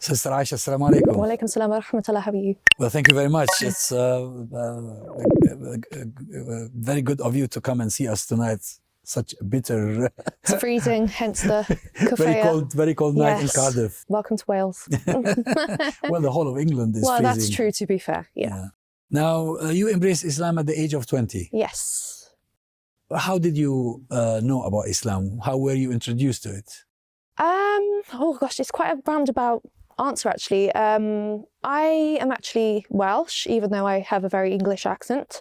Sister Aisha, assalamu alaikum. Wa alaikum salam wa rahmatullah, how are you? Well, thank you very much. It's very good of you to come and see us tonight. Such a bitter, It's freezing, hence the kafaya. very cold night in Yes. Cardiff. Welcome to Wales. Well, the whole of England is Well, freezing. that's true, to be fair, yeah. Now, you embraced Islam at the age of 20. Yes. How did you know about Islam? How were you introduced to it? Oh gosh, it's quite a roundabout answer actually. I am actually Welsh, even though I have a very English accent.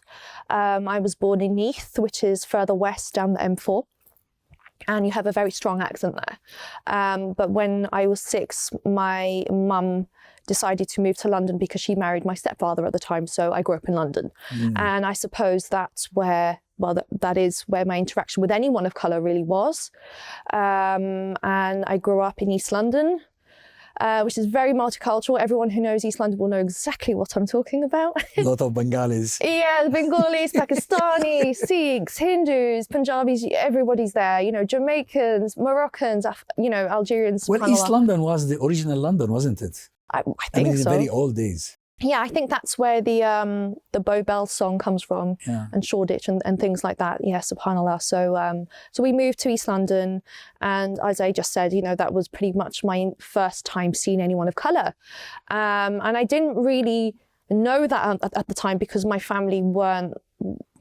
I was born in Neath, which is further west down the M4. And you have a very strong accent there. But when I was 6, my mum decided to move to London because she married my stepfather at the time. So I grew up in London. And I suppose that's where, well, that is where my interaction with anyone of colour really was. And I grew up in East London, which is very multicultural. Everyone who knows East London will know exactly what I'm talking about. A lot of Bengalis. Yeah, Bengalis, Pakistanis, Sikhs, Hindus, Punjabis, everybody's there. You know, Jamaicans, Moroccans, Algerians. Well, East London was the original London, wasn't it? I think in so. the very old days. Yeah, I think that's where the Bow Bells song comes from, and Shoreditch and things like that. Yeah, subhanallah. So we moved to East London, and as I just said, that was pretty much my first time seeing anyone of colour, and I didn't really know that at the time because my family weren't,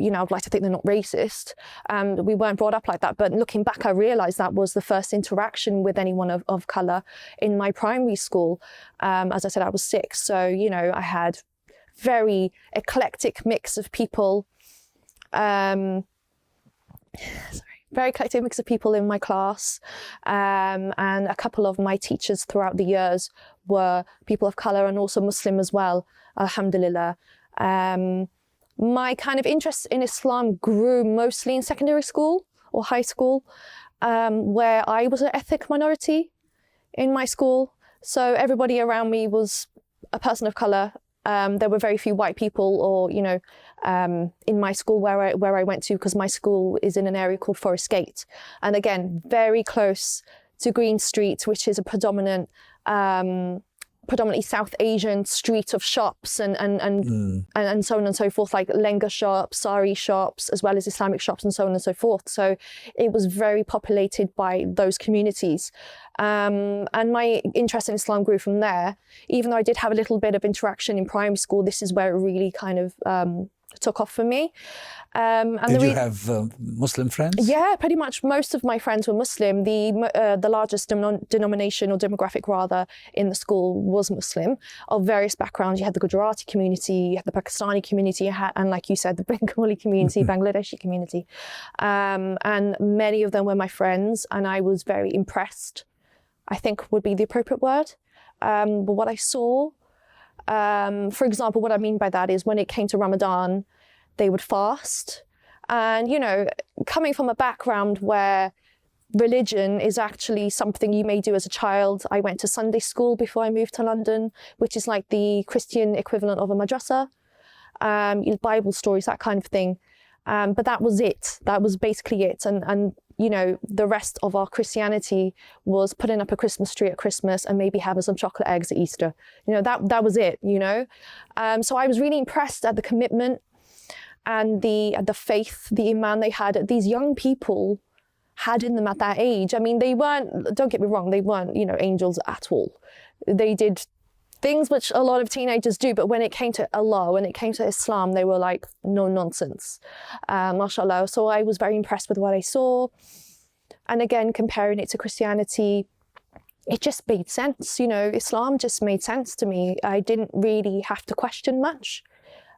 I'd like to think they're not racist. We weren't brought up like that. But looking back, I realised that was the first interaction with anyone of colour in my primary school. As I said, I was 6. So, I had very eclectic mix of people. Very eclectic mix of people in my class. And a couple of my teachers throughout the years were people of colour and also Muslim as well, alhamdulillah. My kind of interest in Islam grew mostly in secondary school or high school, where I was an ethnic minority in my school. So everybody around me was a person of colour. There were very few white people or, in my school where I went to, because my school is in an area called Forest Gate. And again, very close to Green Street, which is a predominantly South Asian street of shops and so on and so forth, like Lenga shops, sari shops, as well as Islamic shops and so on and so forth. So it was very populated by those communities. And my interest in Islam grew from there. Even though I did have a little bit of interaction in primary school, this is where it really kind of took off for me. Did you have Muslim friends? Yeah, pretty much most of my friends were Muslim. The largest denomination or demographic rather in the school was Muslim of various backgrounds. You had the Gujarati community, you had the Pakistani community, and like you said, the Bengali community, Bangladeshi community. And many of them were my friends, and I was very impressed, I think would be the appropriate word. But what I saw, for example, what I mean by that is when it came to Ramadan, they would fast. And, coming from a background where religion is actually something you may do as a child. I went to Sunday school before I moved to London, which is like the Christian equivalent of a madrasa, Bible stories, that kind of thing. But that was it. That was basically it. And the rest of our Christianity was putting up a Christmas tree at Christmas and maybe having some chocolate eggs at Easter. That was it, So I was really impressed at the commitment and the faith, the iman they had. These young people had in them at that age. I mean, they weren't, don't get me wrong, they weren't, angels at all. They did things which a lot of teenagers do, but when it came to Allah, when it came to Islam, they were like, no nonsense, mashallah. So I was very impressed with what I saw. And again, comparing it to Christianity, it just made sense. Islam just made sense to me. I didn't really have to question much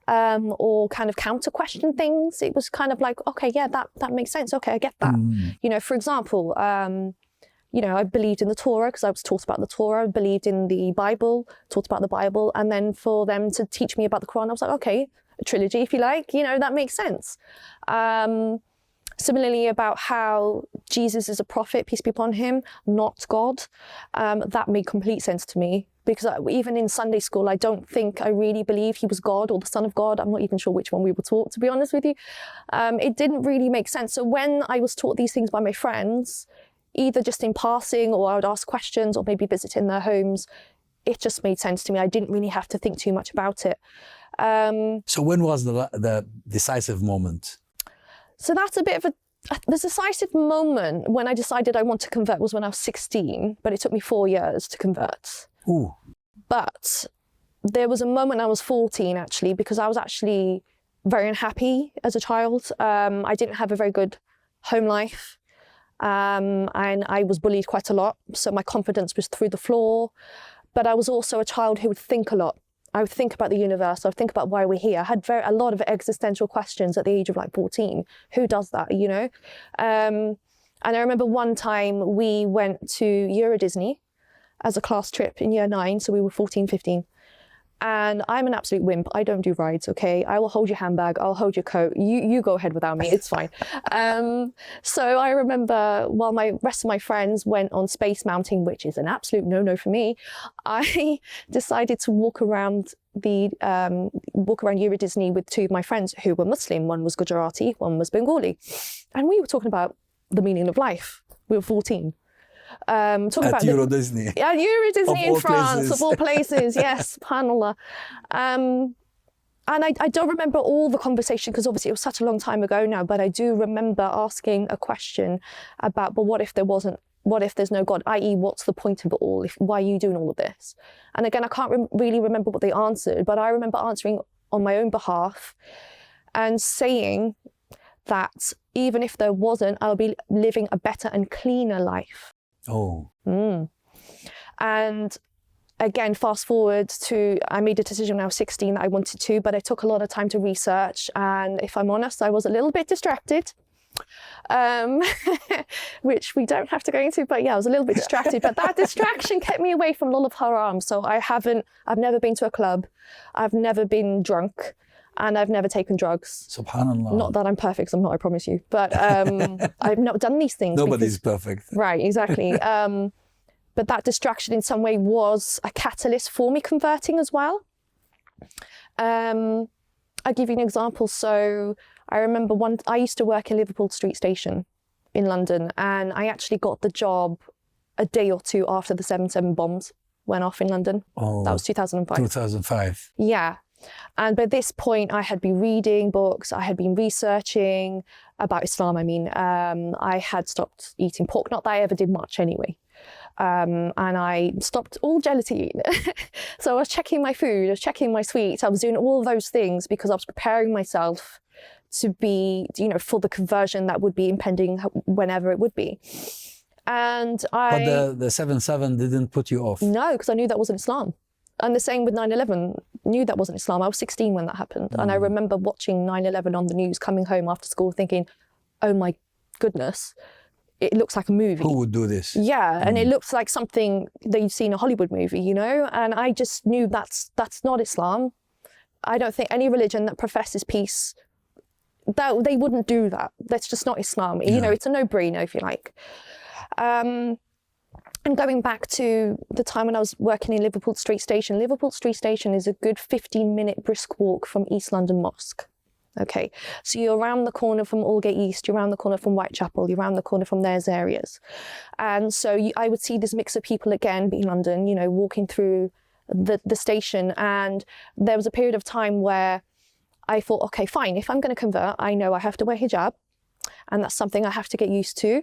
or kind of counter question things. It was kind of like, okay, yeah, that makes sense. Okay, I get that. For example, I believed in the Torah because I was taught about the Torah. I believed in the Bible, taught about the Bible. And then for them to teach me about the Quran, I was like, okay, a trilogy, if you like, that makes sense. Similarly, about how Jesus is a prophet, peace be upon him, not God. That made complete sense to me because even in Sunday school, I don't think I really believed he was God or the Son of God. I'm not even sure which one we were taught, to be honest with you. It didn't really make sense. So when I was taught these things by my friends, either just in passing or I would ask questions or maybe visit in their homes, it just made sense to me. I didn't really have to think too much about it. So when was the decisive moment? So that's a bit of the decisive moment when I decided I want to convert was when I was 16, but it took me 4 years to convert. Ooh. But there was a moment I was 14 actually, because I was actually very unhappy as a child. I didn't have a very good home life. And I was bullied quite a lot. So my confidence was through the floor. But I was also a child who would think a lot. I would think about the universe. I would think about why we're here. I had a lot of existential questions at the age of like 14. Who does that, you know? And I remember one time we went to Disney as a class trip in year 9. So we were 14, 15. And I'm an absolute wimp. I don't do rides, okay? I will hold your handbag. I'll hold your coat. You go ahead without me. It's fine. So I remember while my rest of my friends went on Space Mountain, which is an absolute no-no for me, I decided to walk around Disney with 2 of my friends who were Muslim. One was Gujarati, one was Bengali. And we were talking about the meaning of life. We were 14. Talking about Disney. Yeah, Disney in France, of all places. Yes, subhanAllah. And I don't remember all the conversation because obviously it was such a long time ago now, but I do remember asking a question about, but what if there's no God, i.e. what's the point of it all? Why are you doing all of this? And again, I can't really remember what they answered, but I remember answering on my own behalf and saying that even if there wasn't, I'll be living a better and cleaner life. Oh. And again, fast forward to, I made a decision when I was 16 that I wanted to, but it took a lot of time to research. And if I'm honest, I was a little bit distracted, which we don't have to go into, but yeah, I was a little bit distracted. But that distraction kept me away from a lot of haram. So I've never been to a club. I've never been drunk. And I've never taken drugs. Subhanallah. Not that I'm perfect, I'm not, I promise you. But I've not done these things. Nobody's perfect. Right, exactly. But that distraction in some way was a catalyst for me converting as well. I'll give you an example. So I remember I used to work in Liverpool Street Station in London, and I actually got the job a day or 2 after the 7/7 bombs went off in London. Oh, that was 2005. 2005. Yeah. And by this point, I had been reading books, I had been researching about Islam. I had stopped eating pork, not that I ever did much anyway. And I stopped all gelatine. So I was checking my food, I was checking my sweets, I was doing all of those things because I was preparing myself to be, for the conversion that would be impending whenever it would be. And But the 7/7 didn't put you off? No, because I knew that wasn't Islam. And the same with 9/11, knew that wasn't Islam. I was 16 when that happened. And I remember watching 9/11 on the news, coming home after school thinking, oh my goodness, it looks like a movie. Who would do this? Yeah, and it looks like something that you've seen in a Hollywood movie, And I just knew that's not Islam. I don't think any religion that professes peace, that they wouldn't do that. That's just not Islam. Yeah. It's a no-brainer, if you like. And going back to the time when I was working in Liverpool Street Station is a good 15-minute brisk walk from East London Mosque. Okay, so you're around the corner from Aldgate East, you're around the corner from Whitechapel, you're around the corner from those areas. And so I would see this mix of people again in London, walking through the station. And there was a period of time where I thought, okay, fine, if I'm going to convert, I know I have to wear hijab. And that's something I have to get used to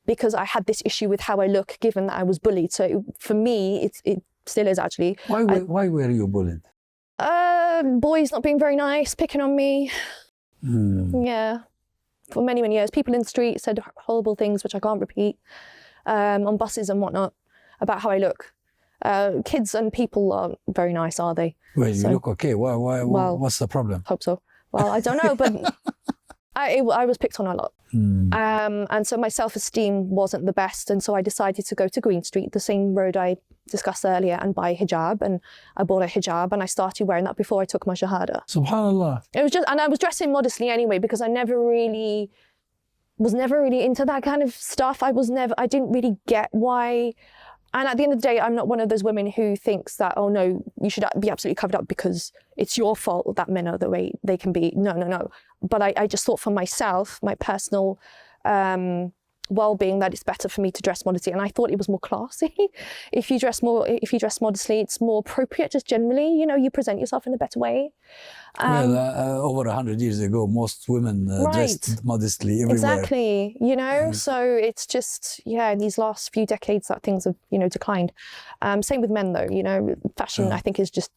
because I had this issue with how I look, given that I was bullied. So for me, it still is actually. Why were you bullied? Boys not being very nice, picking on me. Yeah, for many, many years. People in the street said horrible things, which I can't repeat, on buses and whatnot, about how I look. Kids and people aren't very nice, are they? Well, you look okay. What's the problem? Hope so. Well, I don't know, but I was picked on a lot. And so my self-esteem wasn't the best. And so I decided to go to Green Street, the same road I discussed earlier, and buy a hijab. And I bought a hijab and I started wearing that before I took my shahada. Subhanallah. It was and I was dressing modestly anyway, because I was never really into that kind of stuff. I didn't really get why. And at the end of the day, I'm not one of those women who thinks that, oh no, you should be absolutely covered up because it's your fault that men are the way they can be. No. But I just thought for myself, my personal well-being that it's better for me to dress modestly, and I thought it was more classy. If you dress modestly, it's more appropriate. Just generally, you know, you present yourself in a better way. Over 100 years ago, most women dressed modestly everywhere. Exactly, you know. So it's just in these last few decades that things have declined. Same with men though. You know, fashion I think is just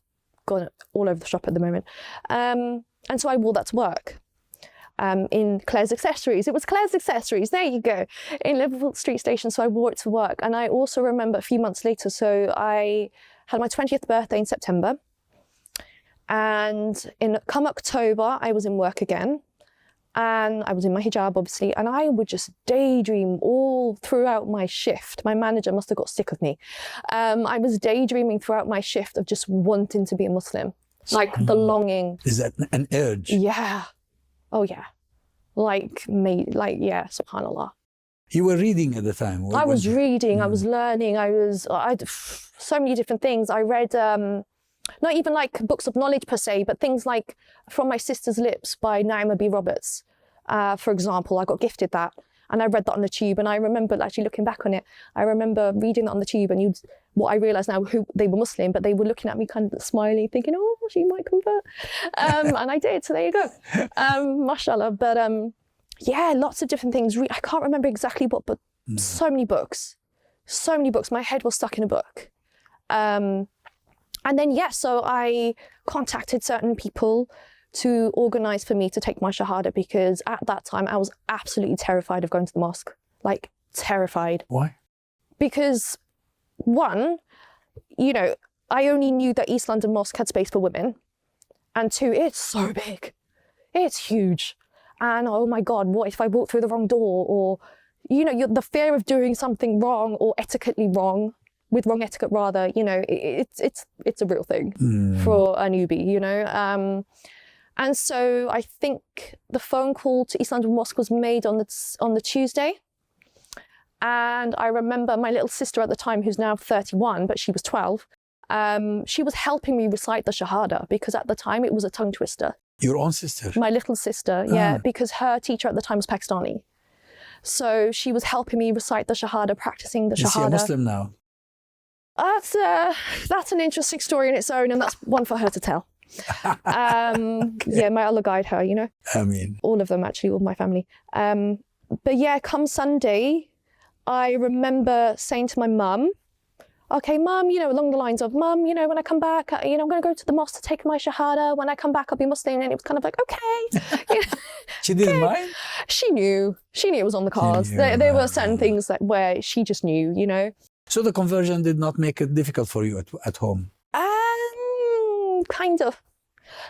gone all over the shop at the moment. And so I wore that to work. In Claire's Accessories. It was Claire's Accessories, there you go, in Liverpool Street Station. So I wore it to work. And I also remember a few months later, so I had my 20th birthday in September. And come October, I was in work again. And I was in my hijab, obviously. And I would just daydream all throughout my shift. My manager must have got sick of me. I was daydreaming throughout my shift of just wanting to be a Muslim. Like the longing. Is that an urge? Yeah. Oh yeah, subhanallah. You were reading at the time. I was reading, I was learning, I so many different things. I read, not even like books of knowledge per se, but things like From My Sister's Lips by Naima B. Roberts, for example. I got gifted that, and I read that on the tube. And I remember actually looking back on it, I remember reading that on the tube, and what I realised now, they were Muslim, but they were looking at me kind of smiling, thinking, oh, she might convert. And I did, so there you go. Mashallah. But lots of different things. I can't remember exactly what, but so many books. So many books. My head was stuck in a book. And then, so I contacted certain people to organise for me to take my Shahada, because at that time I was absolutely terrified of going to the mosque. Like, terrified. Why? Because one, I only knew that East London Mosque had space for women. And two, it's so big. It's huge. And oh my God, what if I walk through the wrong door? Or, the fear of doing something wrong or etiquetely wrong, with wrong etiquette rather, it's a real thing for a newbie, And so I think the phone call to East London Mosque was made on the Tuesday. And I remember my little sister at the time, who's now 31, but she was 12, she was helping me recite the Shahada, because at the time it was a tongue twister. Your own sister? My little sister, yeah, because her teacher at the time was Pakistani. So she was helping me recite the Shahada, practicing the Shahada. Is she a Muslim now? That's an interesting story in its own, and that's one for her to tell. May Allah guide her, Ameen. All of them, actually, all my family. But come Sunday, I remember saying to my mum, okay, Mum, along the lines of, Mum, when I come back, I'm going to go to the mosque to take my Shahada. When I come back, I'll be Muslim. And it was kind of like, okay. She didn't mind? She knew it was on the cards. There were certain things where she just knew, So the conversion did not make it difficult for you at home? Kind of.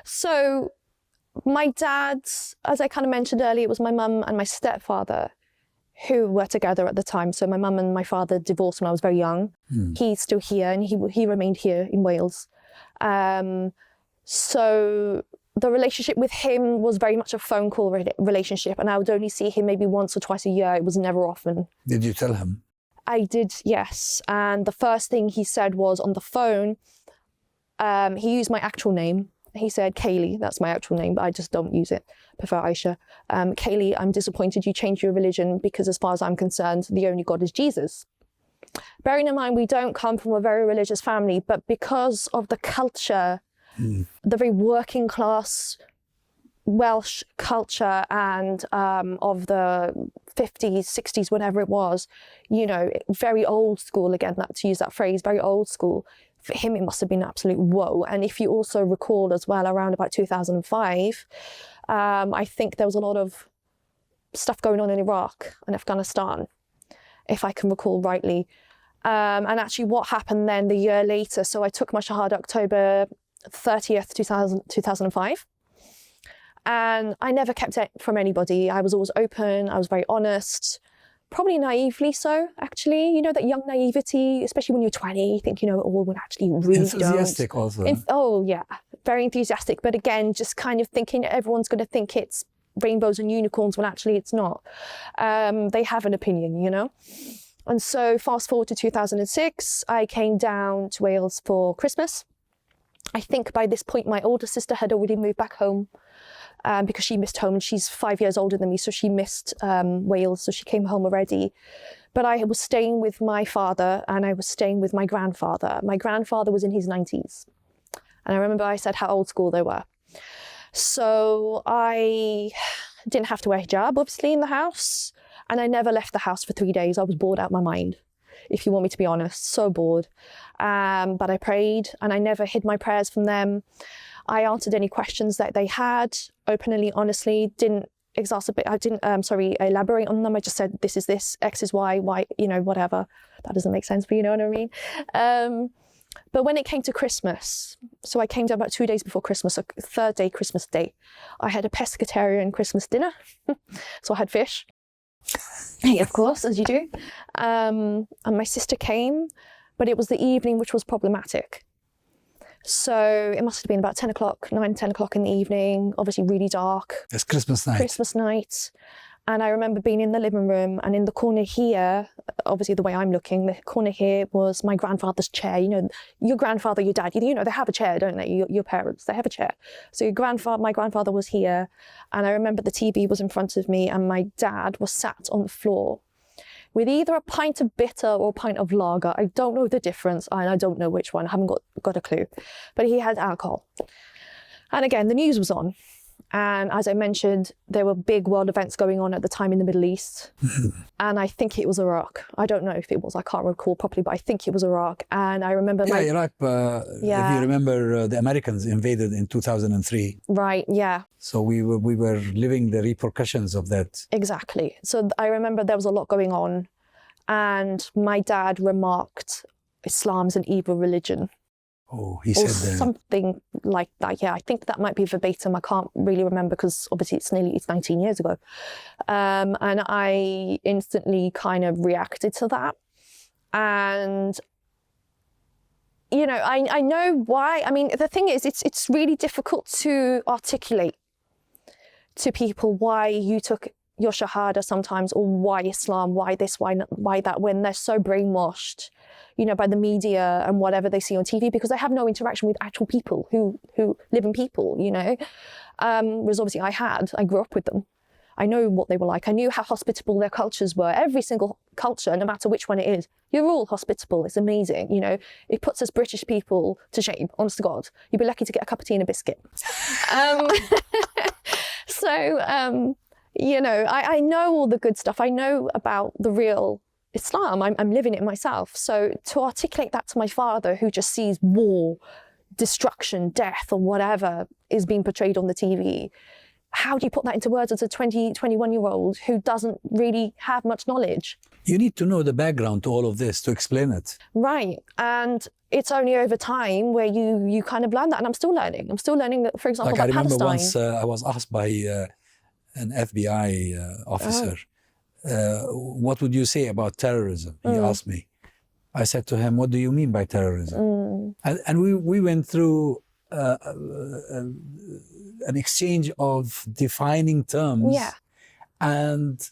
So my dad, as I kind of mentioned earlier, it was my mum and my stepfather who were together at the time. So my mum and my father divorced when I was very young. He's still here, and he remained here in Wales. So the relationship with him was very much a phone call relationship, and I would only see him maybe once or twice a year. It was never often. Did you tell him? I did, yes. And the first thing he said was on the phone, he used my actual name. He said, Kaylee, that's my actual name, but I just don't use it. Prefer Aisha. Kaylee, I'm disappointed you changed your religion, because as far as I'm concerned, the only God is Jesus. Bearing in mind, we don't come from a very religious family, but because of the culture, the very working class Welsh culture and of the 50s, 60s, whatever it was, very old school, again, to use that phrase, very old school. For him, it must have been an absolute whoa. And if you also recall as well, around about 2005, I think there was a lot of stuff going on in Iraq and Afghanistan, if I can recall rightly. And actually what happened then the year later, so I took my Shahada October 30th, 2005. And I never kept it from anybody. I was always open, I was very honest. Probably naively so, actually. That young naivety, especially when you're 20, you think you know it all, when actually you really enthusiastic don't. Also. Oh, yeah. Very enthusiastic. But again, just kind of thinking everyone's going to think it's rainbows and unicorns when actually it's not. They have an opinion, And so fast forward to 2006, I came down to Wales for Christmas. I think by this point, my older sister had already moved back home. because she missed home, and she's 5 years older than me, so she missed Wales, so she came home already. But I was staying with my father, and I was staying with my grandfather. My grandfather was in his 90s. And I remember I said how old school they were. So I didn't have to wear hijab, obviously, in the house. And I never left the house for 3 days. I was bored out of my mind, if you want me to be honest, so bored. But I prayed, and I never hid my prayers from them. I answered any questions that they had openly, honestly, didn't elaborate on them. I just said, this is this, X is Y, whatever. That doesn't make sense, but you know what I mean? But when it came to Christmas, so I came down about 2 days before Christmas, so third day, Christmas Day, I had a pescatarian Christmas dinner. So I had fish. Yeah, of course, as you do. And my sister came, but it was the evening which was problematic. So it must have been about 10 o'clock in the evening, obviously really dark. It's Christmas night. Christmas night. And I remember being in the living room, and in the corner here, obviously the way I'm looking, the corner here was my grandfather's chair. You know, your grandfather, your dad, you know, they have a chair, don't they? Your parents, they have a chair. So my grandfather was here, and I remember the TV was in front of me, and my dad was sat on the floor with either a pint of bitter or a pint of lager. I don't know the difference, and I don't know which one. I haven't got a clue. But he had alcohol. And again, the news was on. And as I mentioned, there were big world events going on at the time in the Middle East. And I think it was Iraq. I don't know if it was, I can't recall properly, but I think it was Iraq. And I remember... Iraq, if you remember, the Americans invaded in 2003. Right, yeah. So we were living the repercussions of that. Exactly. So I remember there was a lot going on. And my dad remarked, Islam's an evil religion. Oh, he said that. Something like that. Yeah, I think that might be verbatim. I can't really remember because obviously it's 19 years ago. And I instantly kind of reacted to that. And, you know, I know why. I mean, the thing is, it's really difficult to articulate to people why you took your shahada sometimes, or why Islam, why this, why that, when they're so brainwashed, you know, by the media and whatever they see on TV, because they have no interaction with actual people who live in people, you know. Whereas obviously I grew up with them. I know what they were like. I knew how hospitable their cultures were. Every single culture, no matter which one it is, you're all hospitable. It's amazing, you know. It puts us British people to shame, honest to God. You'd be lucky to get a cup of tea and a biscuit. You know, I know all the good stuff. I know about the real Islam. I'm living it myself. So to articulate that to my father, who just sees war, destruction, death, or whatever is being portrayed on the TV, how do you put that into words as a 21-year-old who doesn't really have much knowledge? You need to know the background to all of this to explain it. Right. And it's only over time where you kind of learn that. And I'm still learning. That, for example, like I remember Palestine. once I was asked by an FBI officer, what would you say about terrorism? He asked me. I said to him, what do you mean by terrorism? And we went through an exchange of defining terms and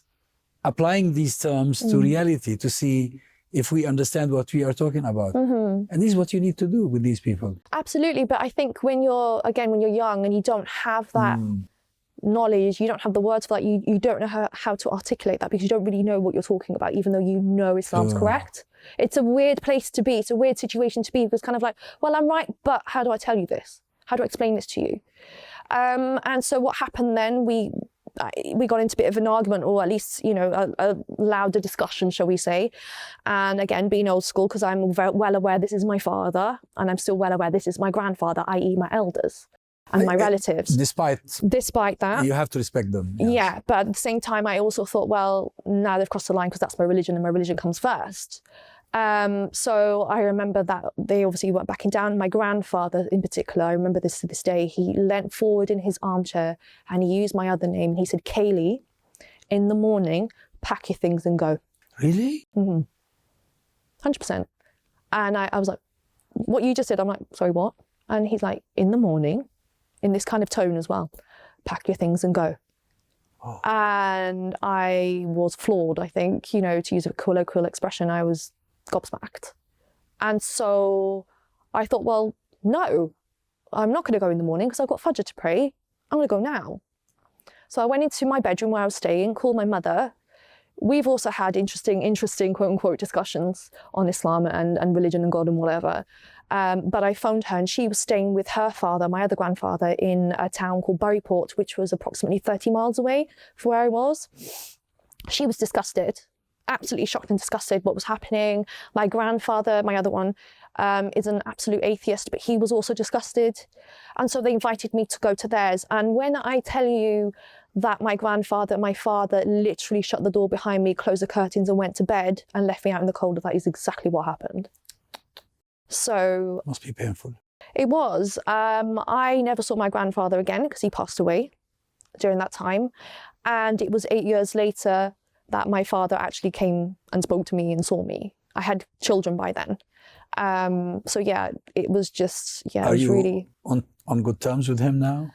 applying these terms to reality to see if we understand what we are talking about. And this is what you need to do with these people. Absolutely. But I think when you're young and you don't have that knowledge, you don't have the words for that, you don't know how to articulate that, because you don't really know what you're talking about, even though you know Islam's correct. It's a weird place to be. It's a weird situation to be, because kind of like, well, I'm right, but how do I tell you this? How do I explain this to you? And so what happened then, we got into a bit of an argument, or at least, you know, a louder discussion, shall we say. And again, being old school, because I'm well aware this is my father, and I'm still well aware this is my grandfather, i.e. my elders and my relatives. Despite that. You have to respect them. Yes. Yeah, but at the same time, I also thought, well, now they've crossed the line, because that's my religion and my religion comes first. So I remember that they obviously weren't backing down. My grandfather in particular, I remember this to this day, he leant forward in his armchair and he used my other name. He said, Kaylee, in the morning, pack your things and go. Really? 100%. And I was like, what you just said? I'm like, sorry, what? And he's like, in the morning, in this kind of tone as well, pack your things and go. Oh. And I was floored, I think, you know, to use a colloquial expression, I was gobsmacked. And so I thought, well, no, I'm not going to go in the morning because I've got Fajr to pray. I'm going to go now. So I went into my bedroom where I was staying, called my mother. We've also had interesting quote unquote discussions on Islam and religion and God and whatever. But I phoned her and she was staying with her father, my other grandfather, in a town called Buryport, which was approximately 30 miles away from where I was. She was disgusted, absolutely shocked and disgusted what was happening. My grandfather, my other one, is an absolute atheist, but he was also disgusted. And so they invited me to go to theirs. And when I tell you that my grandfather, my father literally shut the door behind me, closed the curtains and went to bed and left me out in the cold, that is exactly what happened. So must be painful. It was. I never saw my grandfather again because he passed away during that time. And it was 8 years later that my father actually came and spoke to me and saw me. I had children by then. So yeah, it was just, yeah, Are it was you really... on good terms with him now?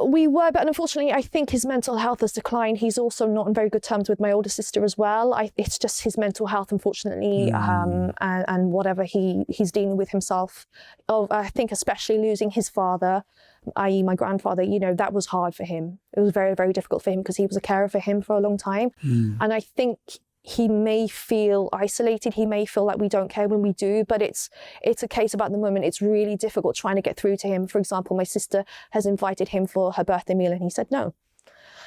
We were, but unfortunately, I think his mental health has declined. He's also not on very good terms with my older sister as well. It's just his mental health, unfortunately, and whatever he's dealing with himself. I think especially losing his father, i.e. my grandfather, you know, that was hard for him. It was very, very difficult for him because he was a carer for him for a long time. And I think he may feel isolated. He may feel like we don't care when we do, but it's a case about the moment. It's really difficult trying to get through to him. For example, my sister has invited him for her birthday meal and he said no.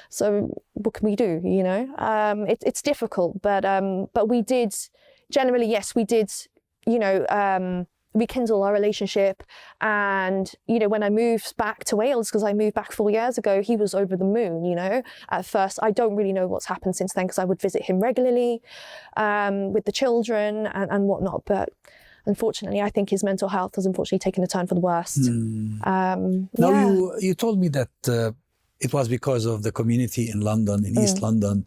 So what can we do, you know? It's difficult, but we did, generally, yes, we did, you know, rekindle our relationship. And, you know, when I moved back to Wales, because I moved back 4 years ago, he was over the moon, you know. At first, I don't really know what's happened since then because I would visit him regularly with the children and whatnot. But unfortunately, I think his mental health has unfortunately taken a turn for the worst. Now, you told me that it was because of the community in London, in East London,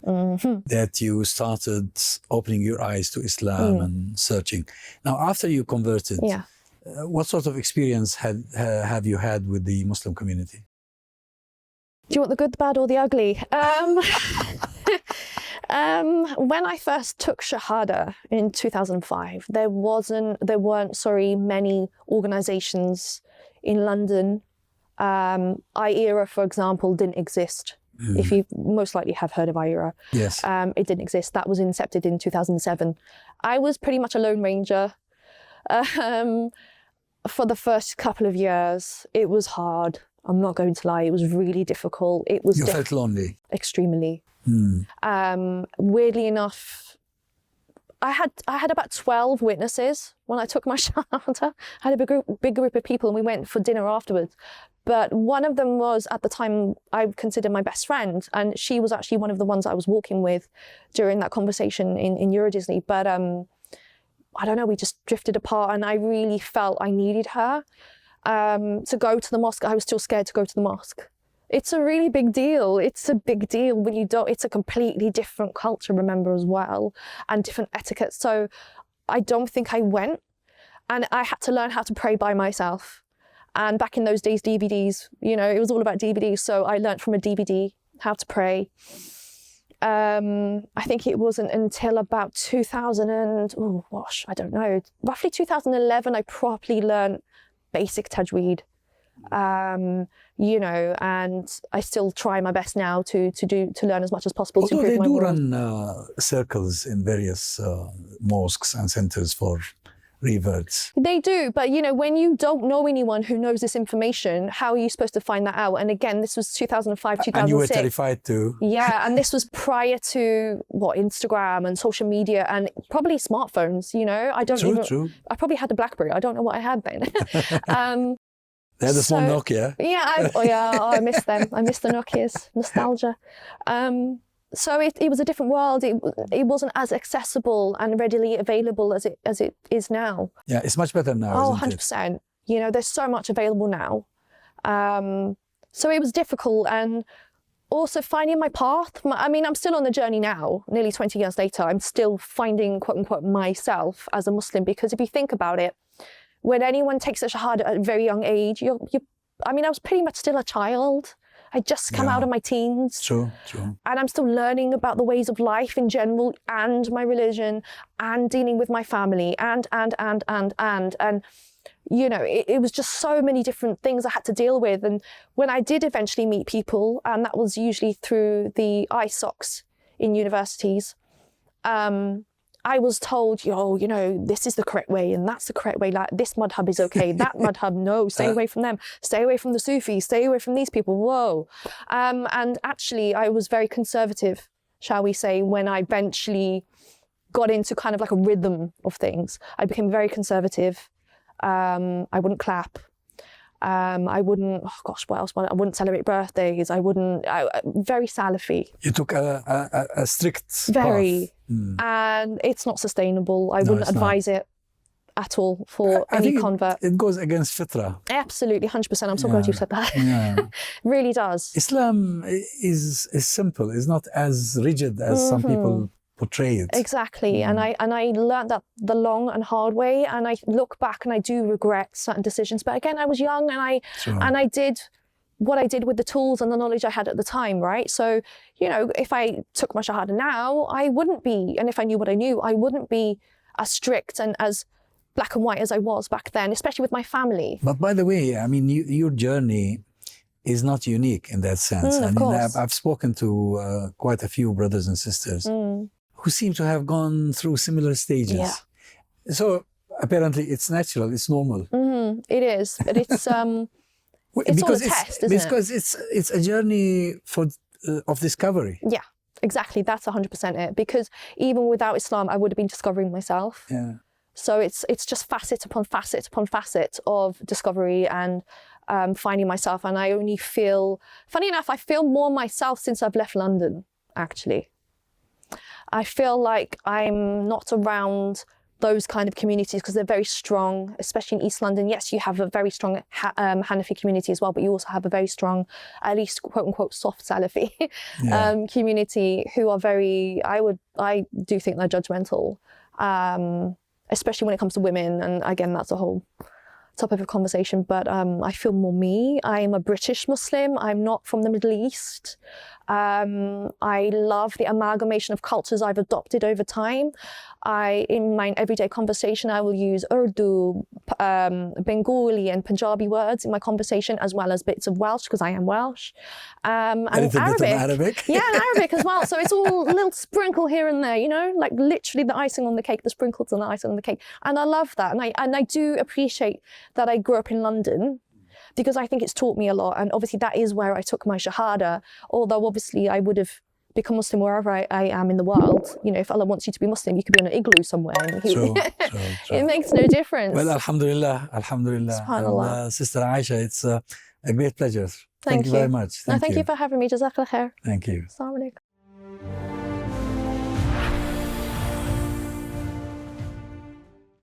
that you started opening your eyes to Islam and searching. Now, after you converted, what sort of experience have you had with the Muslim community? Do you want the good, the bad, or the ugly? When I first took Shahada in 2005, there weren't many organisations in London. IERA, for example, didn't exist. If you most likely have heard of IERA. Yes. It didn't exist. That was incepted in 2007. I was pretty much a lone ranger. For the first couple of years, it was hard. I'm not going to lie. It was really difficult. It was. You felt lonely? Extremely. Weirdly enough, I had about 12 witnesses when I took my Shahada. I had a big group of people and we went for dinner afterwards. But one of them was, at the time, I considered my best friend. And she was actually one of the ones I was walking with during that conversation in Euro Disney. But I don't know, we just drifted apart and I really felt I needed her. To go to the mosque, I was still scared to go to the mosque. It's a really big deal. It's a big deal when you don't, it's a completely different culture, remember, as well, and different etiquette. So I don't think I went, and I had to learn how to pray by myself. And back in those days, DVDs, you know, it was all about DVDs. So I learned from a DVD how to pray. I think it wasn't until about 2011, I properly learned basic tajweed. You know, and I still try my best now to learn as much as possible. Although to improve they my do run circles in various mosques and centers for reverts. They do, but you know, when you don't know anyone who knows this information, how are you supposed to find that out? And again, this was 2005, 2006. And you were terrified too. Yeah, and this was prior to Instagram and social media and probably smartphones. You know, True. I probably had a BlackBerry. I don't know what I had then. They had a small Nokia. Yeah, I miss them. I miss the Nokias. Nostalgia. So it was a different world. It wasn't as accessible and readily available as it is now. Yeah, it's much better now. Oh, isn't 100%. It? You know, there's so much available now. So it was difficult, and also finding my path. I mean, I'm still on the journey now, nearly 20 years later. I'm still finding, quote unquote, myself as a Muslim, because if you think about it, when anyone takes a Shahada at a very young age, I mean, I was pretty much still a child. I just come out of my teens. True. And I'm still learning about the ways of life in general and my religion and dealing with my family and, you know, it was just so many different things I had to deal with. And when I did eventually meet people, and that was usually through the ISOCs in universities, I was told, you know, this is the correct way and that's the correct way. Like, this madhab is okay, that madhab, no, stay away from them. Stay away from the Sufis, stay away from these people, whoa. And actually, I was very conservative, shall we say, when I eventually got into kind of like a rhythm of things. I became very conservative. I wouldn't clap. I wouldn't, oh gosh, what else? I wouldn't celebrate birthdays. Very Salafi. You took a strict Very. path. And it's not sustainable. I wouldn't advise it at all for any convert. It goes against fitra. Absolutely, 100%. I'm so glad you said that. Yeah. It really does. Islam is simple. It's not as rigid as some people portray it. Exactly. And I learned that the long and hard way, and I look back and I do regret certain decisions. But again, I was young, and I did what I did with the tools and the knowledge I had at the time, right? So, you know, if I took my shahada now, I wouldn't be, and if I knew what I knew, I wouldn't be as strict and as black and white as I was back then, especially with my family. But by the way, I mean, your journey is not unique in that sense. Of course. I've spoken to quite a few brothers and sisters who seem to have gone through similar stages. Yeah. So apparently it's natural, it's normal. It is, but it's it's all a test, isn't it? Because it's a journey of discovery. Yeah, exactly. That's 100% it. Because even without Islam, I would have been discovering myself. Yeah. So it's just facet upon facet upon facet of discovery and finding myself. And I only feel, funny enough, I feel more myself since I've left London, actually. I feel like I'm not around those kind of communities because they're very strong, especially in East London. Yes, you have a very strong Hanafi community as well, but you also have a very strong, at least quote unquote, soft Salafi community who are very, I do think they're judgmental, especially when it comes to women. And again, that's a whole topic of conversation, but I feel more me. I'm a British Muslim. I'm not from the Middle East. I love the amalgamation of cultures I've adopted over time. In my everyday conversation, I will use Urdu, Bengali and Punjabi words in my conversation, as well as bits of Welsh, because I am Welsh. And Arabic. Yeah, and Arabic as well. So it's all a little sprinkle here and there, you know, like literally the icing on the cake, the sprinkles on the icing on the cake. And I love that. And I do appreciate that I grew up in London, because I think it's taught me a lot. And obviously that is where I took my shahada, although obviously I would have become Muslim wherever I am in the world. You know, if Allah wants you to be Muslim, you could be on an igloo somewhere. And True. It makes no difference. Well, alhamdulillah. SubhanAllah. And, Sister Aisha, it's a great pleasure. Thank you very much. Thank you for having me. Jazakallah khair. Thank you. Assalamu alaikum.